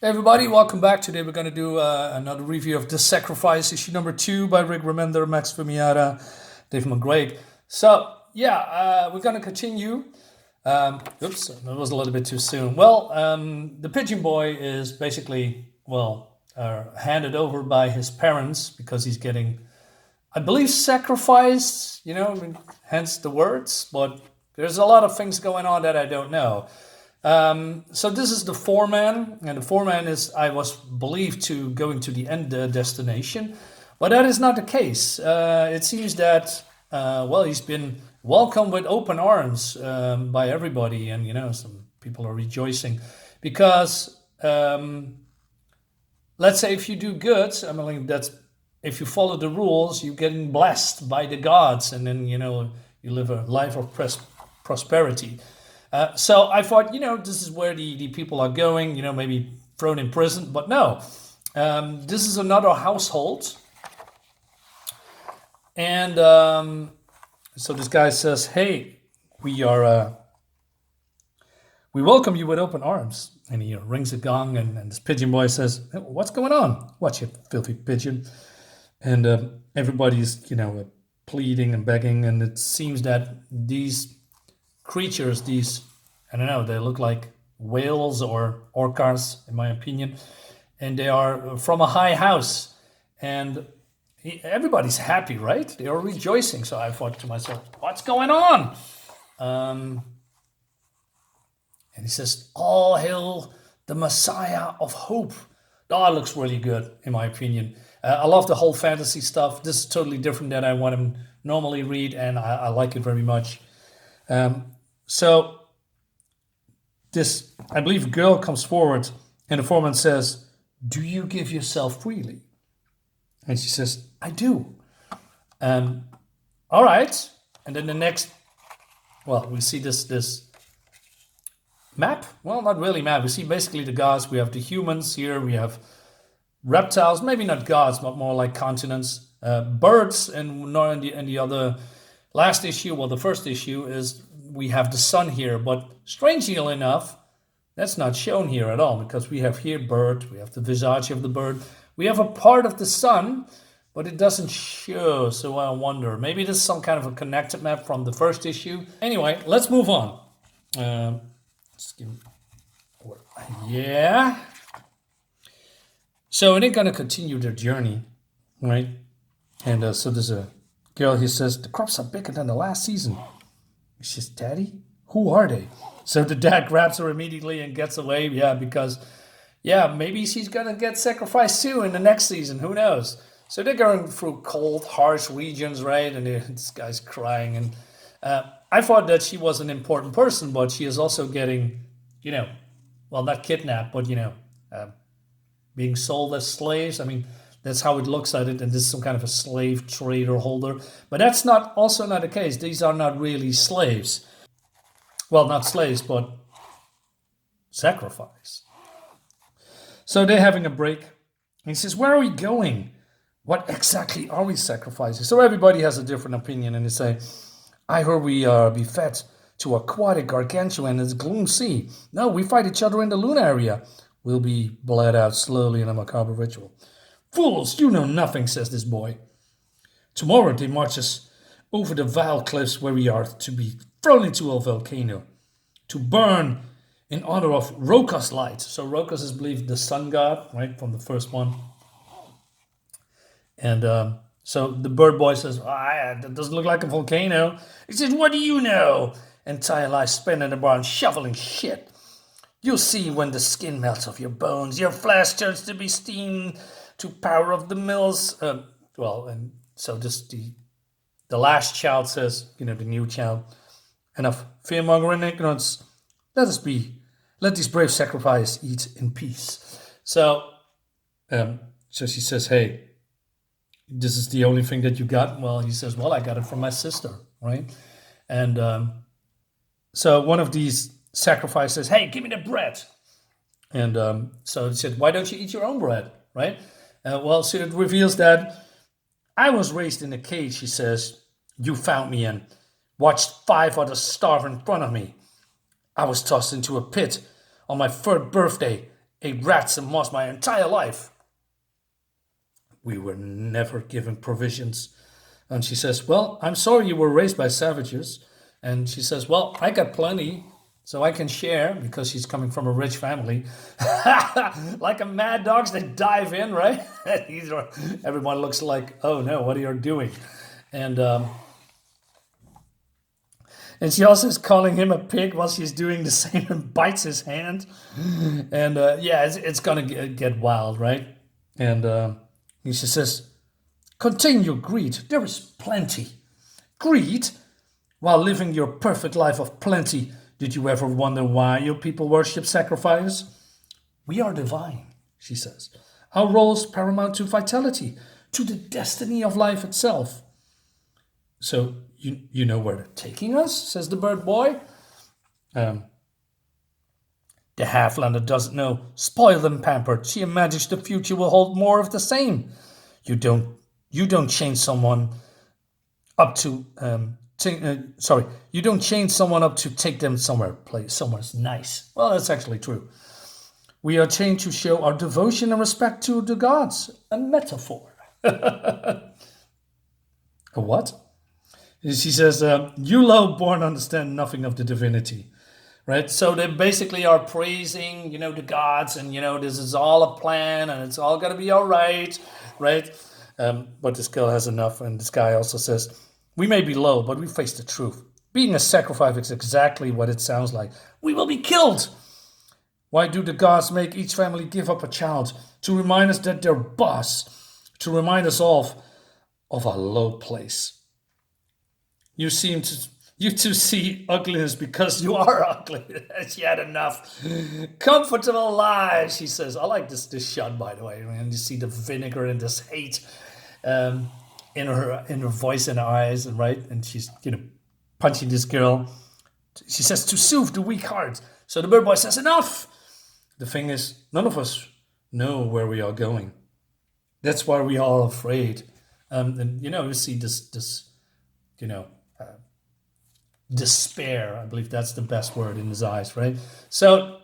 Hey everybody, welcome back. Today we're going to do another review of The Sacrifice, issue number 2 by Rick Remender, Max Fumiata, Dave McGrade. So, we're going to continue. Oops, that was a little bit too soon. Well, the Pigeon Boy is basically, handed over by his parents because he's getting, I believe, sacrificed, hence the words, but there's a lot of things going on that I don't know. So this is the foreman, and the foreman is, I was believed to going to the end destination, but that is not the case. It seems that, he's been welcomed with open arms by everybody, and some people are rejoicing because, let's say if you do good, that's if you follow the rules, you're getting blessed by the gods, and then you live a life of prosperity. So I thought, this is where the people are going, maybe thrown in prison. But no, this is another household. And so this guy says, hey, we welcome you with open arms. And he rings a gong, and this pigeon boy says, hey, what's going on? Watch it, filthy pigeon. And everybody's, pleading and begging. And it seems that these creatures, I don't know, they look like whales or orcas, in my opinion, and they are from a high house, and everybody's happy, right? They are rejoicing. So I thought to myself, what's going on? And he says, all hail the Messiah of hope. Oh, it looks really good, in my opinion. I love the whole fantasy stuff. This is totally different than I want to normally read, and I like it very much. So this, I believe, girl comes forward, and the foreman says, do you give yourself freely? And she says, I do. All right. And then the next, we see this map. Well, not really map. We see basically the gods. We have the humans here. We have reptiles, maybe not gods, but more like continents. Birds, and the other last issue, the first issue is we have the sun here, but strangely enough, that's not shown here at all, because we have here bird, we have the visage of the bird, we have a part of the sun, but it doesn't show, so I wonder, maybe this is some kind of a connected map from the first issue. Anyway, let's move on. So they're gonna continue their journey, right? And so there's a girl, he says, the crops are bigger than the last season. She says, Daddy, who are they? So the dad grabs her immediately and gets away. Because maybe she's going to get sacrificed too in the next season. Who knows? So they're going through cold, harsh regions, right? And this guy's crying. And I thought that she was an important person, but she is also getting, not kidnapped, but, being sold as slaves. That's how it looks at it, and this is some kind of a slave trader holder. But that's also not the case. These are not really slaves. Well, not slaves, but sacrifice. So they're having a break. And he says, where are we going? What exactly are we sacrificing? So everybody has a different opinion, and they say, I heard we be fed to aquatic gargantuan in the gloom sea. No, we fight each other in the lunar area. We'll be bled out slowly in a macabre ritual. Fools, you know nothing, says this boy. Tomorrow they march us over the vile cliffs where we are to be thrown into a volcano, to burn in honor of Roka's light. So Rokas is believed the sun god, right, from the first one. And so the bird boy says, that doesn't look like a volcano. He says, what do you know? Entire life spent in the barn shoveling shit. You'll see when the skin melts off your bones, your flesh turns to be steam, to power of the mills. And so just the last child says, the new child, enough fear-mongering and ignorance. Let these brave sacrifice eat in peace. So she says, hey, this is the only thing that you got? Well, he says, I got it from my sister, right? And so one of these sacrifices, hey, give me the bread. And so he said, why don't you eat your own bread, right? So it reveals that I was raised in a cage, he says. You found me and watched 5 others starve in front of me. I was tossed into a pit on my 3rd birthday ate rats and moss my entire life. We were never given provisions. And she says, well, I'm sorry you were raised by savages. And she says, well, I got plenty, so I can share, because she's coming from a rich family. Like a mad dogs, they dive in, right? Everyone looks like, oh no, what are you doing? And she also is calling him a pig while she's doing the same and bites his hand. And yeah, it's going to get wild, right? And she says, continue greed. There is plenty. Greed? While living your perfect life of plenty, did you ever wonder why your people worship sacrifice? We are divine, she says. Our role is paramount to vitality, to the destiny of life itself. So you know where they're taking us, says the bird boy. The halflander doesn't know. Spoiled and pampered, she imagines the future will hold more of the same. You don't change someone up to you don't change someone up to take them somewhere nice. Well, that's actually true. We are changed to show our devotion and respect to the gods. A metaphor. A what? She says, you low-born understand nothing of the divinity. Right? So they basically are praising, the gods, and, this is all a plan, and it's all going to be all right, right? But this girl has enough, and this guy also says, we may be low, but we face the truth. Being a sacrifice is exactly what it sounds like. We will be killed. Why do the gods make each family give up a child? To remind us that they're boss, to remind us of our low place. You two see ugliness because you are ugly. She had enough. Comfortable lives, she says. I like this shot, by the way. And you see the vinegar and this hate in her voice and her eyes, and right? And she's punching this girl. She says, to soothe the weak heart. So the bird boy says, enough. The thing is, none of us know where we are going. That's why we are afraid. And you see this despair. I believe that's the best word in his eyes, right? So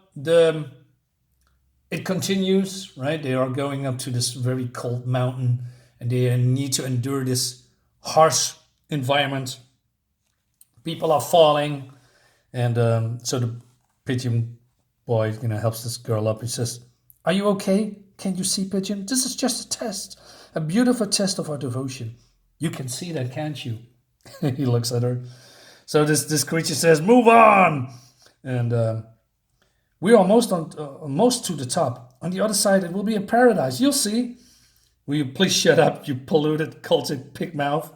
it continues, right? They are going up to this very cold mountain, and they need to endure this harsh environment. People are falling, and so the pigeon boy, helps this girl up. He says, "Are you okay? Can you see, pigeon? This is just a test, a beautiful test of our devotion. You can see that, can't you?" He looks at her. So this creature says, "Move on," and we're almost to the top. On the other side, it will be a paradise. You'll see. Will you please shut up, you polluted, cultic pig mouth?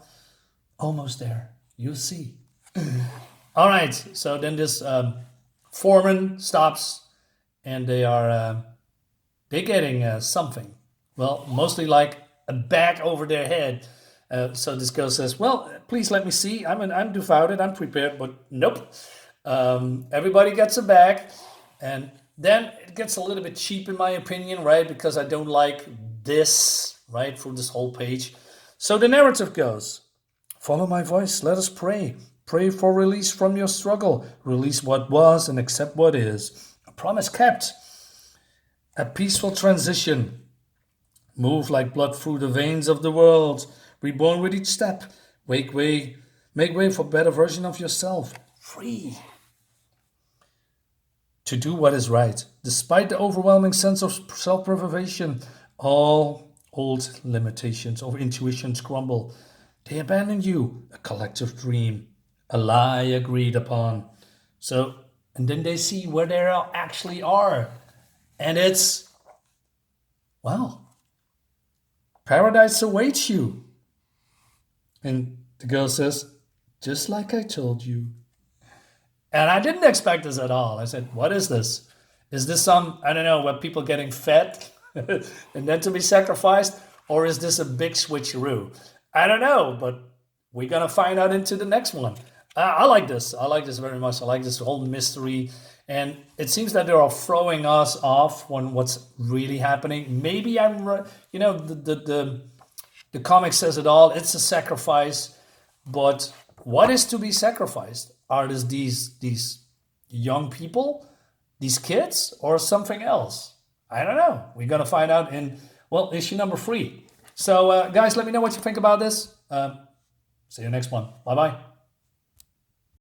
Almost there. You'll see. All right. So then this foreman stops, and they're getting something. Well, mostly like a bag over their head. So this girl says, "Well, please let me see. I'm devoted. I'm prepared." But nope. Everybody gets a bag, and then it gets a little bit cheap in my opinion, right? Because I don't like this, right, for this whole page. So the narrative goes: follow my voice. Let us pray. Pray for release from your struggle. Release what was and accept what is. A promise kept. A peaceful transition. Move like blood through the veins of the world. Reborn with each step. Make way for a better version of yourself. Free. To do what is right. Despite the overwhelming sense of self-preservation, all old limitations or intuitions crumble. They abandon you. A collective dream. A lie agreed upon. So, and then they see where they actually are. And it's, well, paradise awaits you. And the girl says, just like I told you. And I didn't expect this at all. I said, what is this? Is this some, I don't know, where people getting fed and then to be sacrificed? Or is this a big switcheroo? I don't know, but we're going to find out into the next one. I like this. I like this very much. I like this whole mystery. And it seems that they are throwing us off on what's really happening. Maybe the comic says it all. It's a sacrifice. But what is to be sacrificed? Are these young people, these kids, or something else? I don't know. We're going to find out in, well, issue number 3. So, guys, let me know what you think about this. See you next one. Bye-bye.